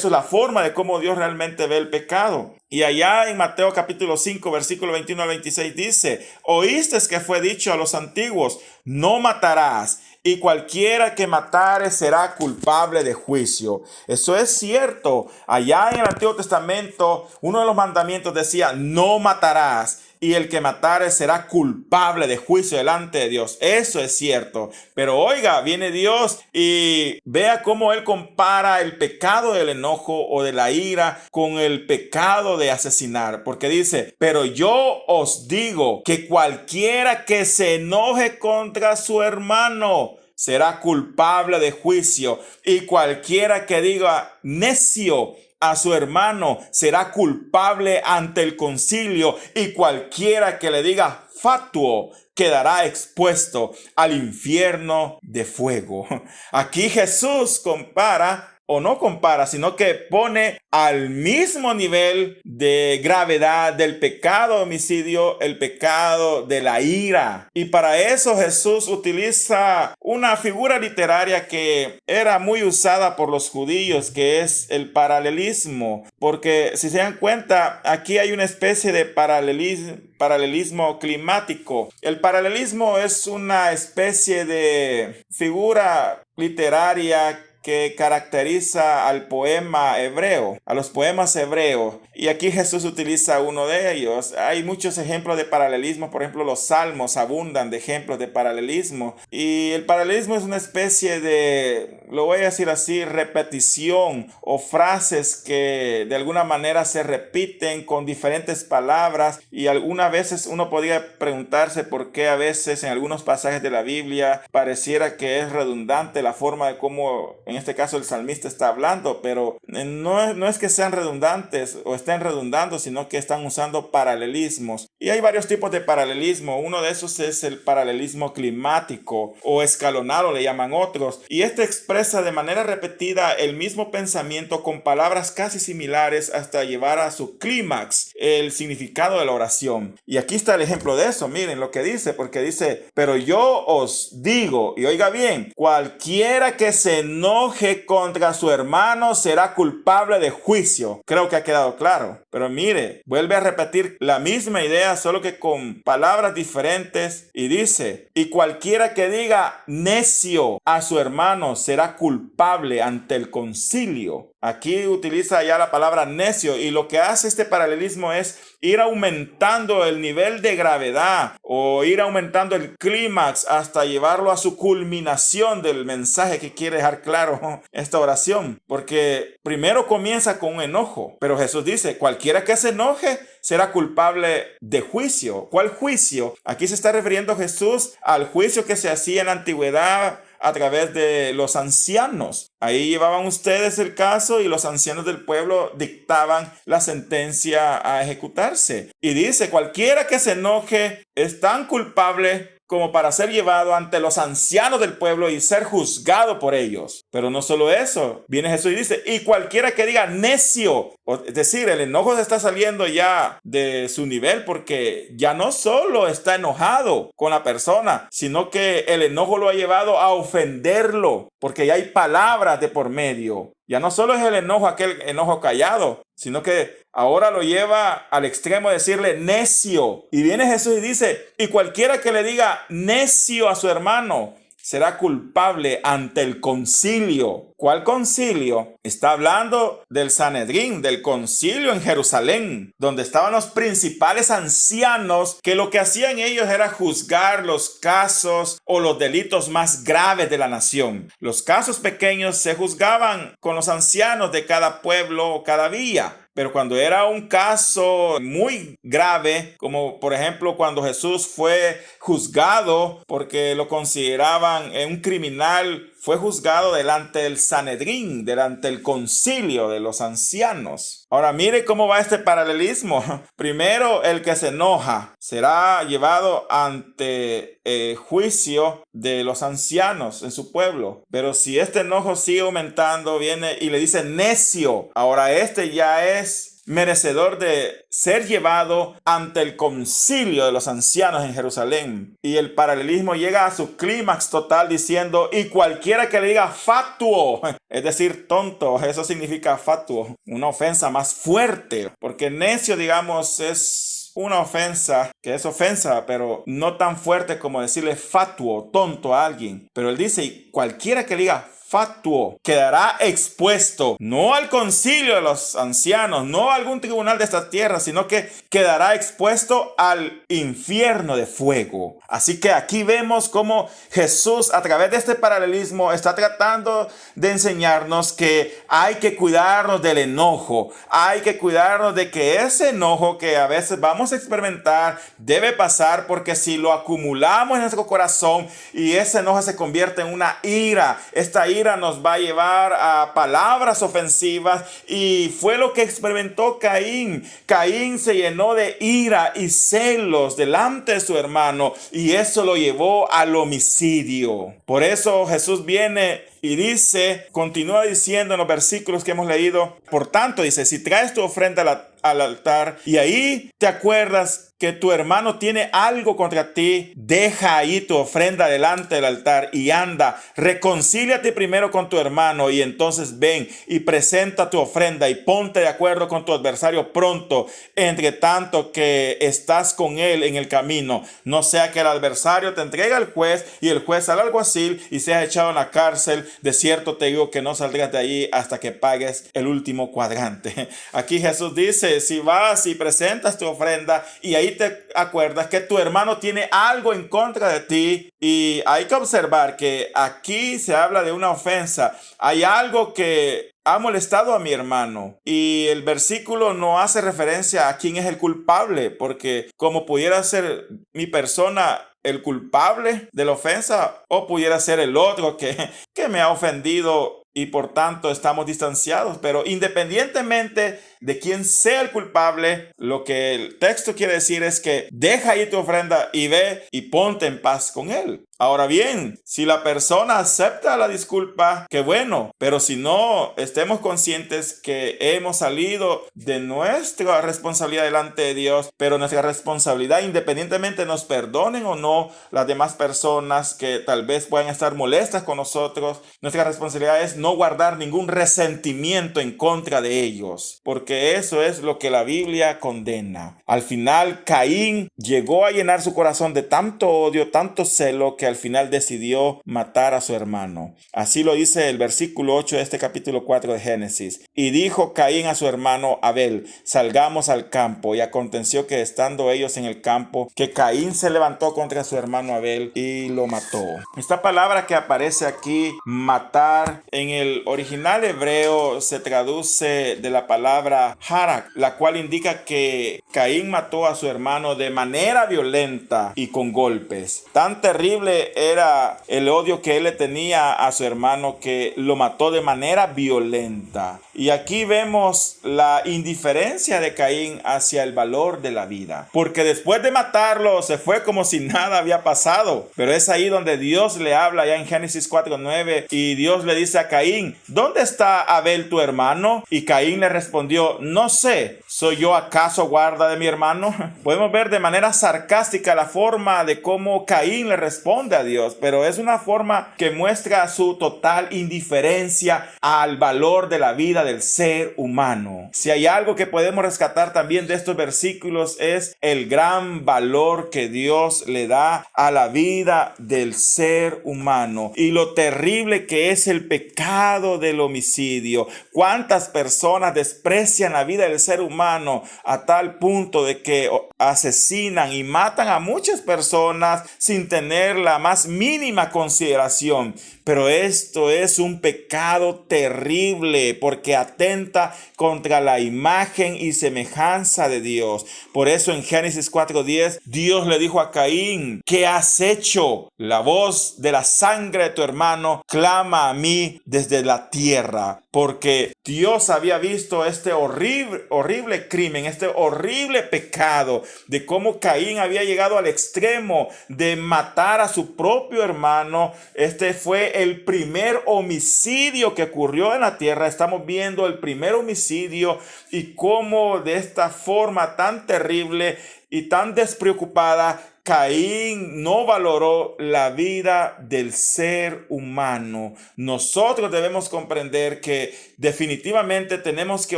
la forma de cómo Dios realmente ve el pecado. Y allá en Mateo capítulo 5, versículo 21 al 26 dice: oísteis que fue dicho a los antiguos: no matarás, y cualquiera que matare será culpable de juicio. Eso es cierto. Allá en el Antiguo Testamento, uno de los mandamientos decía: no matarás, y el que matare será culpable de juicio delante de Dios. Eso es cierto. Pero oiga, viene Dios y vea cómo él compara el pecado del enojo o de la ira con el pecado de asesinar. Porque dice: pero yo os digo que cualquiera que se enoje contra su hermano será culpable de juicio, y cualquiera que diga necio a su hermano será culpable ante el concilio, y cualquiera que le diga fatuo quedará expuesto al infierno de fuego. Aquí Jesús compara o no compara, sino que pone al mismo nivel de gravedad del pecado de homicidio el pecado de la ira. Y para eso Jesús utiliza una figura literaria que era muy usada por los judíos, que es el paralelismo. Porque si se dan cuenta, aquí hay una especie de paralelismo climático. El paralelismo es una especie de figura literaria que caracteriza al poema hebreo, a los poemas hebreos. Y aquí Jesús utiliza uno de ellos. Hay muchos ejemplos de paralelismo, por ejemplo, los salmos abundan de ejemplos de paralelismo. Y el paralelismo es una especie de, lo voy a decir así, repetición o frases que de alguna manera se repiten con diferentes palabras. Y algunas veces uno podría preguntarse por qué a veces en algunos pasajes de la Biblia pareciera que es redundante la forma de cómo en este caso el salmista está hablando, pero no es que sean redundantes o estén redundando, sino que están usando paralelismos. Y hay varios tipos de paralelismo. Uno de esos es el paralelismo climático o escalonado, le llaman otros. Y este expresa de manera repetida el mismo pensamiento con palabras casi similares hasta llevar a su clímax el significado de la oración. Y aquí está el ejemplo de eso. Miren lo que dice, porque dice, pero yo os digo, y oiga bien, cualquiera que se enoje contra su hermano será culpable de juicio. Creo que ha quedado claro. Pero mire, vuelve a repetir la misma idea, solo que con palabras diferentes, y dice, y cualquiera que diga necio a su hermano será culpable ante el concilio. Aquí utiliza ya la palabra necio, y lo que hace este paralelismo es ir aumentando el nivel de gravedad o ir aumentando el clímax hasta llevarlo a su culminación del mensaje que quiere dejar claro esta oración. Porque primero comienza con un enojo, pero Jesús dice, cualquiera que se enoje será culpable de juicio. ¿Cuál juicio? Aquí se está refiriendo Jesús al juicio que se hacía en la antigüedad a través de los ancianos. Ahí llevaban ustedes el caso y los ancianos del pueblo dictaban la sentencia a ejecutarse. Y dice, cualquiera que se enoje es tan culpable como para ser llevado ante los ancianos del pueblo y ser juzgado por ellos. Pero no solo eso, viene Jesús y dice, y cualquiera que diga necio, es decir, el enojo se está saliendo ya de su nivel porque ya no solo está enojado con la persona, sino que el enojo lo ha llevado a ofenderlo, porque ya hay palabras de por medio. Ya no solo es el enojo, aquel enojo callado, sino que ahora lo lleva al extremo de decirle necio. Y viene Jesús y dice, y cualquiera que le diga necio a su hermano será culpable ante el concilio. ¿Cuál concilio? Está hablando del Sanedrín, del concilio en Jerusalén, donde estaban los principales ancianos, que lo que hacían ellos era juzgar los casos o los delitos más graves de la nación. Los casos pequeños se juzgaban con los ancianos de cada pueblo o cada villa. Pero cuando era un caso muy grave, como por ejemplo cuando Jesús fue juzgado porque lo consideraban un criminal, fue juzgado delante del Sanedrín, delante del concilio de los ancianos. Ahora mire cómo va este paralelismo. Primero, el que se enoja será llevado ante juicio de los ancianos en su pueblo. Pero si este enojo sigue aumentando, viene y le dice necio. Ahora este ya es merecedor de ser llevado ante el concilio de los ancianos en Jerusalén. Y el paralelismo llega a su clímax total diciendo, y cualquiera que le diga fatuo, es decir, tonto, eso significa fatuo, una ofensa más fuerte, porque necio, digamos, es una ofensa, que es ofensa, pero no tan fuerte como decirle fatuo, tonto a alguien. Pero él dice, y cualquiera que le diga fatuo quedará expuesto no al concilio de los ancianos, no a algún tribunal de esta tierra, sino que quedará expuesto al infierno de fuego. Así que aquí vemos cómo Jesús, a través de este paralelismo, está tratando de enseñarnos que hay que cuidarnos del enojo, hay que cuidarnos de que ese enojo que a veces vamos a experimentar debe pasar, porque si lo acumulamos en nuestro corazón y ese enojo se convierte en una ira, esta ira ira nos va a llevar a palabras ofensivas, y fue lo que experimentó Caín. Caín se llenó de ira y celos delante de su hermano, y eso lo llevó al homicidio. Por eso Jesús viene y dice, continúa diciendo en los versículos que hemos leído, por tanto dice, si traes tu ofrenda al altar y ahí te acuerdas que tu hermano tiene algo contra ti, deja ahí tu ofrenda delante del altar y anda, reconcíliate primero con tu hermano y entonces ven y presenta tu ofrenda y ponte de acuerdo con tu adversario pronto, entre tanto que estás con él en el camino, no sea que el adversario te entregue al juez y el juez al alguacil y seas echado en la cárcel. De cierto te digo que no saldrás de allí hasta que pagues el último cuadrante. Aquí Jesús dice, si vas y presentas tu ofrenda y ahí te acuerdas que tu hermano tiene algo en contra de ti, y hay que observar que aquí se habla de una ofensa. Hay algo que ha molestado a mi hermano, y el versículo no hace referencia a quién es el culpable, porque como pudiera ser mi persona el culpable de la ofensa, o pudiera ser el otro que me ha ofendido y por tanto estamos distanciados. Pero independientemente de quién sea el culpable, lo que el texto quiere decir es que deja ahí tu ofrenda y ve y ponte en paz con él. Ahora bien, si la persona acepta la disculpa, qué bueno, pero si no, estemos conscientes que hemos salido de nuestra responsabilidad delante de Dios, pero nuestra responsabilidad, independientemente nos perdonen o no las demás personas que tal vez puedan estar molestas con nosotros, nuestra responsabilidad es no guardar ningún resentimiento en contra de ellos, porque eso es lo que la Biblia condena. Al final, Caín llegó a llenar su corazón de tanto odio, tanto celo, que al final decidió matar a su hermano. Así lo dice el versículo 8 de este capítulo 4 de Génesis. Y dijo Caín a su hermano Abel, salgamos al campo. Y aconteció que estando ellos en el campo, que Caín se levantó contra su hermano Abel y lo mató. Esta palabra que aparece aquí, matar, en el original hebreo se traduce de la palabra harak, la cual indica que Caín mató a su hermano de manera violenta y con golpes. Tan terrible era el odio que él le tenía a su hermano que lo mató de manera violenta. Y aquí vemos la indiferencia de Caín hacia el valor de la vida, porque después de matarlo se fue como si nada había pasado. Pero es ahí donde Dios le habla ya en Génesis 4:9, y Dios le dice a Caín, ¿dónde está Abel tu hermano? Y Caín le respondió, no sé, ¿soy yo acaso guarda de mi hermano? Podemos ver de manera sarcástica la forma de cómo Caín le responde a Dios, pero es una forma que muestra su total indiferencia al valor de la vida del ser humano. Si hay algo que podemos rescatar también de estos versículos es el gran valor que Dios le da a la vida del ser humano y lo terrible que es el pecado del homicidio. ¿Cuántas personas desprecian la vida del ser humano a tal punto de que asesinan y matan a muchas personas sin tener la más mínima consideración? Pero esto es un pecado terrible porque atenta contra la imagen y semejanza de Dios. Por eso en Génesis 4:10 Dios le dijo a Caín, ¿qué has hecho? La voz de la sangre de tu hermano clama a mí desde la tierra. Porque Dios había visto este horrible crimen, este horrible pecado de cómo Caín había llegado al extremo de matar a su propio hermano. Este fue el primer homicidio que ocurrió en la tierra. Estamos viendo el primer homicidio y cómo de esta forma tan terrible y tan despreocupada Caín no valoró la vida del ser humano. Nosotros debemos comprender que definitivamente tenemos que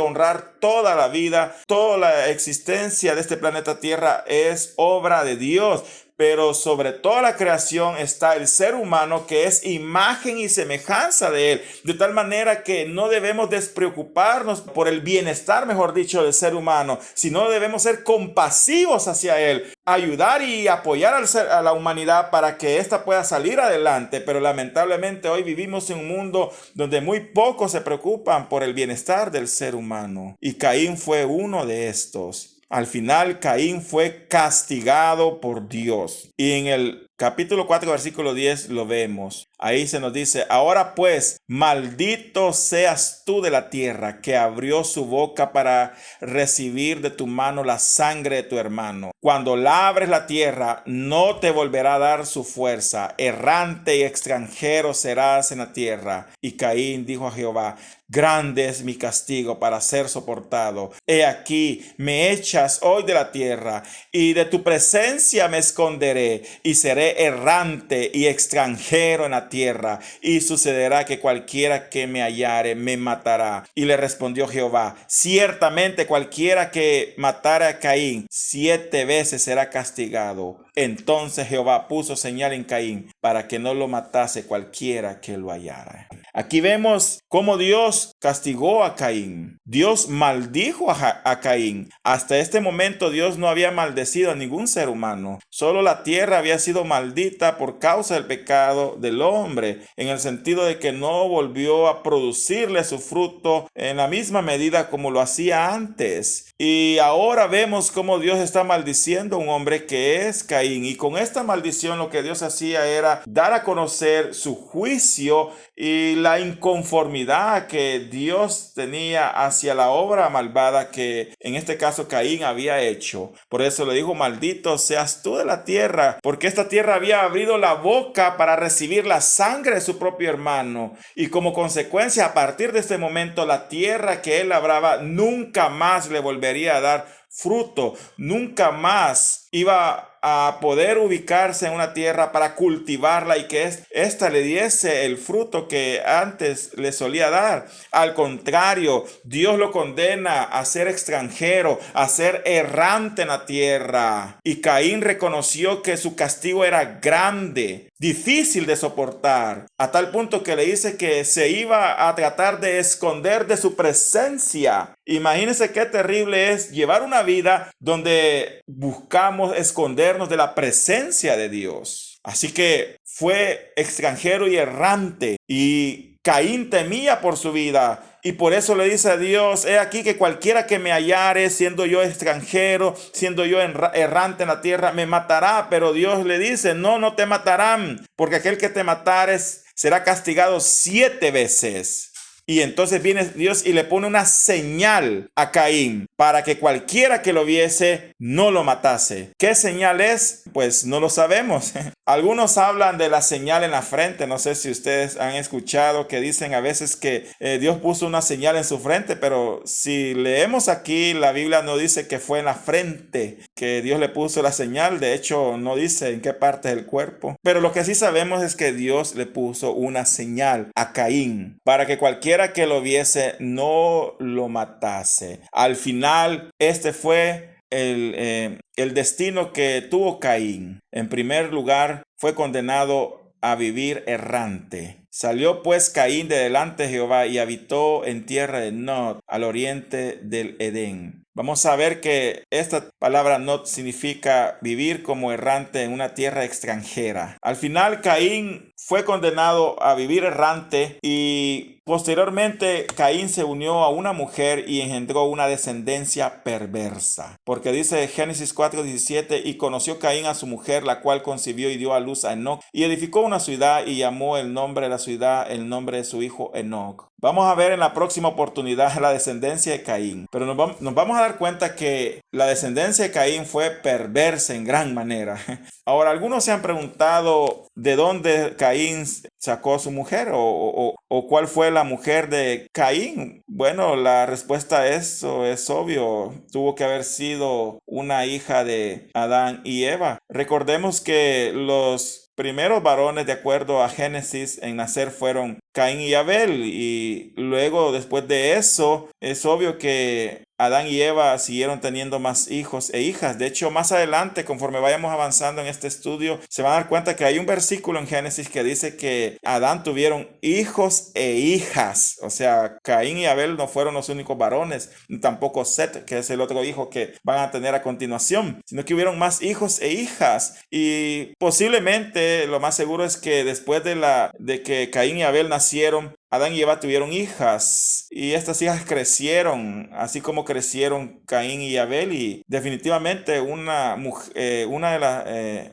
honrar toda la vida, toda la existencia de este planeta Tierra es obra de Dios. Pero sobre toda la creación está el ser humano, que es imagen y semejanza de él. De tal manera que no debemos despreocuparnos por el bienestar, mejor dicho, del ser humano, sino debemos ser compasivos hacia él, ayudar y apoyar a la humanidad para que ésta pueda salir adelante. Pero lamentablemente hoy vivimos en un mundo donde muy pocos se preocupan por el bienestar del ser humano. Y Caín fue uno de estos. Al final, Caín fue castigado por Dios. Y en el capítulo 4, versículo 10 lo vemos. Ahí se nos dice: ahora pues, maldito seas tú de la tierra, que abrió su boca para recibir de tu mano la sangre de tu hermano. Cuando labres la tierra, no te volverá a dar su fuerza. Errante y extranjero serás en la tierra. Y Caín dijo a Jehová: grande es mi castigo para ser soportado. He aquí, me echas hoy de la tierra, y de tu presencia me esconderé, y seré errante y extranjero en la tierra, y sucederá que cualquiera que me hallare me matará. Y le respondió Jehová: ciertamente cualquiera que matare a Caín 7 veces será castigado. Entonces Jehová puso señal en Caín para que no lo matase cualquiera que lo hallara. Aquí vemos cómo Dios castigó a Caín. Dios maldijo a Caín. Hasta este momento Dios no había maldecido a ningún ser humano. Solo la tierra había sido maldita por causa del pecado del hombre, en el sentido de que no volvió a producirle su fruto en la misma medida como lo hacía antes. Y ahora vemos cómo Dios está maldiciendo a un hombre que es Caín. Y con esta maldición lo que Dios hacía era dar a conocer su juicio y la inconformidad que Dios tenía hacia la obra malvada que en este caso Caín había hecho. Por eso le dijo: maldito seas tú de la tierra, porque esta tierra había abrido la boca para recibir la sangre de su propio hermano. Y como consecuencia, a partir de este momento, la tierra que él labraba nunca más le volvería a dar fruto, nunca más iba a poder ubicarse en una tierra para cultivarla y que ésta le diese el fruto que antes le solía dar. Al contrario, Dios lo condena a ser extranjero, a ser errante en la tierra. Y Caín reconoció que su castigo era grande, difícil de soportar, a tal punto que le dice que se iba a tratar de esconder de su presencia. Imagínense qué terrible es llevar una vida donde buscamos escondernos de la presencia de Dios. Así que fue extranjero y errante, y Caín temía por su vida. Y por eso le dice a Dios: he aquí que cualquiera que me hallare, siendo yo extranjero, siendo yo errante en la tierra, me matará. Pero Dios le dice: no, no te matarán, porque aquel que te matares será castigado 7 veces. Y entonces viene Dios y le pone una señal a Caín para que cualquiera que lo viese no lo matase. ¿Qué señal es? Pues no lo sabemos. Algunos hablan de la señal en la frente. No sé si ustedes han escuchado que dicen a veces que Dios puso una señal en su frente, pero si leemos aquí, la Biblia no dice que fue en la frente que Dios le puso la señal. De hecho, no dice en qué parte del cuerpo. Pero lo que sí sabemos es que Dios le puso una señal a Caín para que cualquiera que lo viese no lo matase. Al final, este fue el destino que tuvo Caín. En primer lugar, fue condenado a vivir errante. Salió pues Caín de delante de Jehová y habitó en tierra de Nod, al oriente del Edén. Vamos a ver que esta palabra Nod significa vivir como errante en una tierra extranjera. Al final, Caín fue condenado a vivir errante, y posteriormente Caín se unió a una mujer y engendró una descendencia perversa. Porque dice Génesis 4:17: y conoció Caín a su mujer, la cual concibió y dio a luz a Enoc, y edificó una ciudad y llamó el nombre de la ciudad el nombre de su hijo Enoc. Vamos a ver en la próxima oportunidad la descendencia de Caín, pero nos vamos a dar cuenta que la descendencia de Caín fue perversa en gran manera. Ahora, algunos se han preguntado de dónde Caín sacó a su mujer o cuál fue la mujer de Caín. Bueno, la respuesta a eso es obvio. Tuvo que haber sido una hija de Adán y Eva. Recordemos que los primeros varones, de acuerdo a Génesis, en nacer fueron Caín y Abel, y luego, después de eso, es obvio que Adán y Eva siguieron teniendo más hijos e hijas. De hecho, más adelante, conforme vayamos avanzando en este estudio, se van a dar cuenta que hay un versículo en Génesis que dice que Adán tuvieron hijos e hijas. O sea, Caín y Abel no fueron los únicos varones, ni tampoco Set, que es el otro hijo que van a tener a continuación, sino que hubieron más hijos e hijas. Y posiblemente probablemente lo más seguro es que después de que Caín y Abel nacieron, Adán y Eva tuvieron hijas y estas hijas crecieron, así como crecieron Caín y Abel, y definitivamente una de las,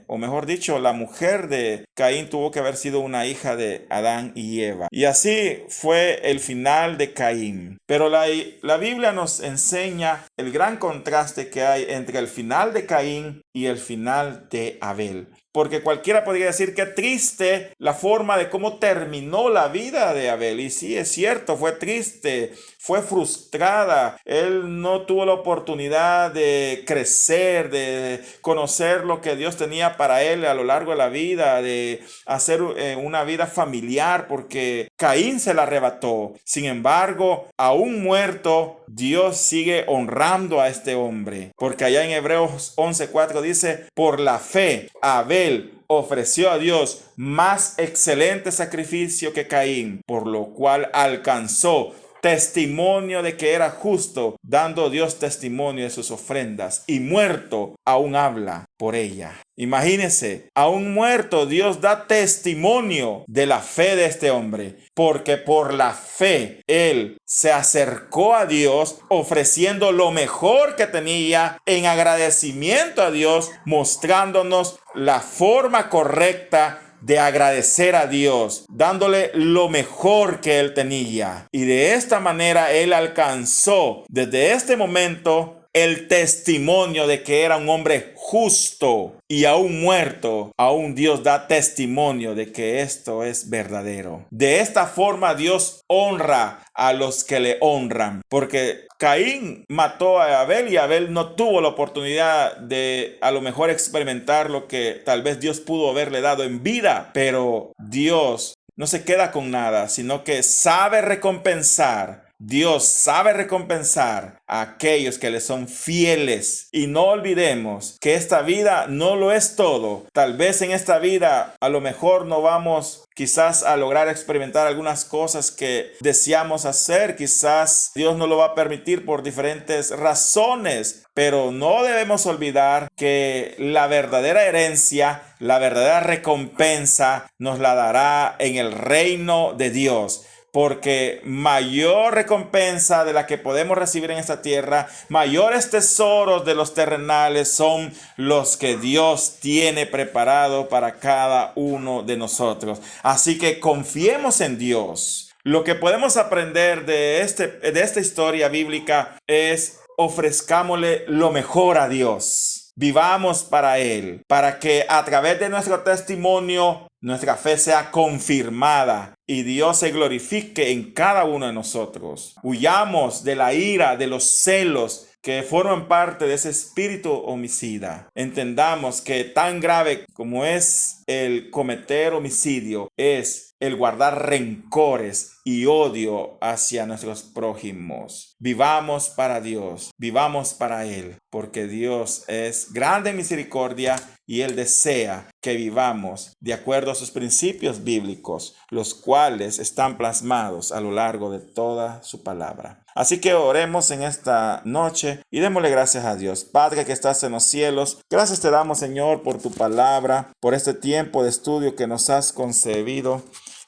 o mejor dicho, la mujer de Caín tuvo que haber sido una hija de Adán y Eva. Y así fue el final de Caín. Pero la Biblia nos enseña el gran contraste que hay entre el final de Caín y el final de Abel. Porque cualquiera podría decir que triste la forma de cómo terminó la vida de Abel. Y sí, es cierto, fue triste, fue frustrada. Él no tuvo la oportunidad de crecer, de conocer lo que Dios tenía para él a lo largo de la vida, de hacer una vida familiar, porque Caín se la arrebató. Sin embargo, aún muerto, Dios sigue honrando a este hombre. Porque allá en Hebreos 11:4 dice, por la fe, Abel ofreció a Dios más excelente sacrificio que Caín, por lo cual alcanzó testimonio de que era justo, dando Dios testimonio de sus ofrendas, y muerto aún habla por ella. Imagínense, aún muerto Dios da testimonio de la fe de este hombre, porque por la fe él se acercó a Dios ofreciendo lo mejor que tenía en agradecimiento a Dios, mostrándonos la forma correcta de agradecer a Dios, dándole lo mejor que él tenía. Y de esta manera él alcanzó desde este momento el testimonio de que era un hombre justo, y aún muerto, aún Dios da testimonio de que esto es verdadero. De esta forma Dios honra a los que le honran, porque Caín mató a Abel y Abel no tuvo la oportunidad de a lo mejor experimentar lo que tal vez Dios pudo haberle dado en vida, pero Dios no se queda con nada, sino que sabe recompensar. Dios sabe recompensar a aquellos que le son fieles. Y no olvidemos que esta vida no lo es todo. Tal vez en esta vida a lo mejor no vamos quizás a lograr experimentar algunas cosas que deseamos hacer. Quizás Dios no lo va a permitir por diferentes razones. Pero no debemos olvidar que la verdadera herencia, la verdadera recompensa nos la dará en el reino de Dios. Porque mayor recompensa de la que podemos recibir en esta tierra, mayores tesoros de los terrenales son los que Dios tiene preparado para cada uno de nosotros. Así que confiemos en Dios. Lo que podemos aprender de esta historia bíblica es: ofrezcámosle lo mejor a Dios. Vivamos para Él, para que a través de nuestro testimonio nuestra fe sea confirmada y Dios se glorifique en cada uno de nosotros. Huyamos de la ira, de los celos que forman parte de ese espíritu homicida. Entendamos que tan grave como es el cometer homicidio es el guardar rencores y odio hacia nuestros prójimos. Vivamos para Dios, vivamos para Él, porque Dios es grande en misericordia y Él desea que vivamos de acuerdo a sus principios bíblicos, los cuales están plasmados a lo largo de toda su palabra. Así que oremos en esta noche y démosle gracias a Dios. Padre que estás en los cielos, gracias te damos, Señor, por tu palabra, por este tiempo de estudio que nos has concebido.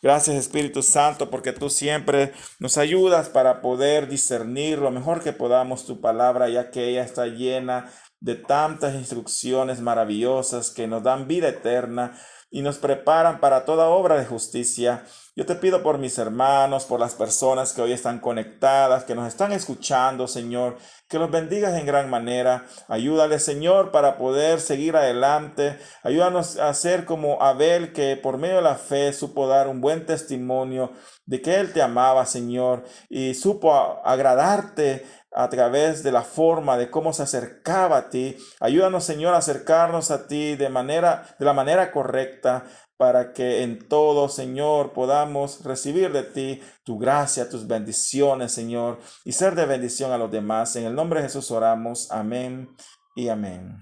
Gracias, Espíritu Santo, porque tú siempre nos ayudas para poder discernir lo mejor que podamos tu palabra, ya que ella está llena de tantas instrucciones maravillosas que nos dan vida eterna y nos preparan para toda obra de justicia. Yo te pido por mis hermanos, por las personas que hoy están conectadas, que nos están escuchando, Señor, que los bendigas en gran manera. Ayúdales, Señor, para poder seguir adelante. Ayúdanos a ser como Abel, que por medio de la fe supo dar un buen testimonio de que él te amaba, Señor, y supo agradarte a través de la forma de cómo se acercaba a ti. Ayúdanos, Señor, a acercarnos a ti de la manera correcta, para que en todo, Señor, podamos recibir de ti tu gracia, tus bendiciones, Señor, y ser de bendición a los demás. En el nombre de Jesús oramos. Amén y amén.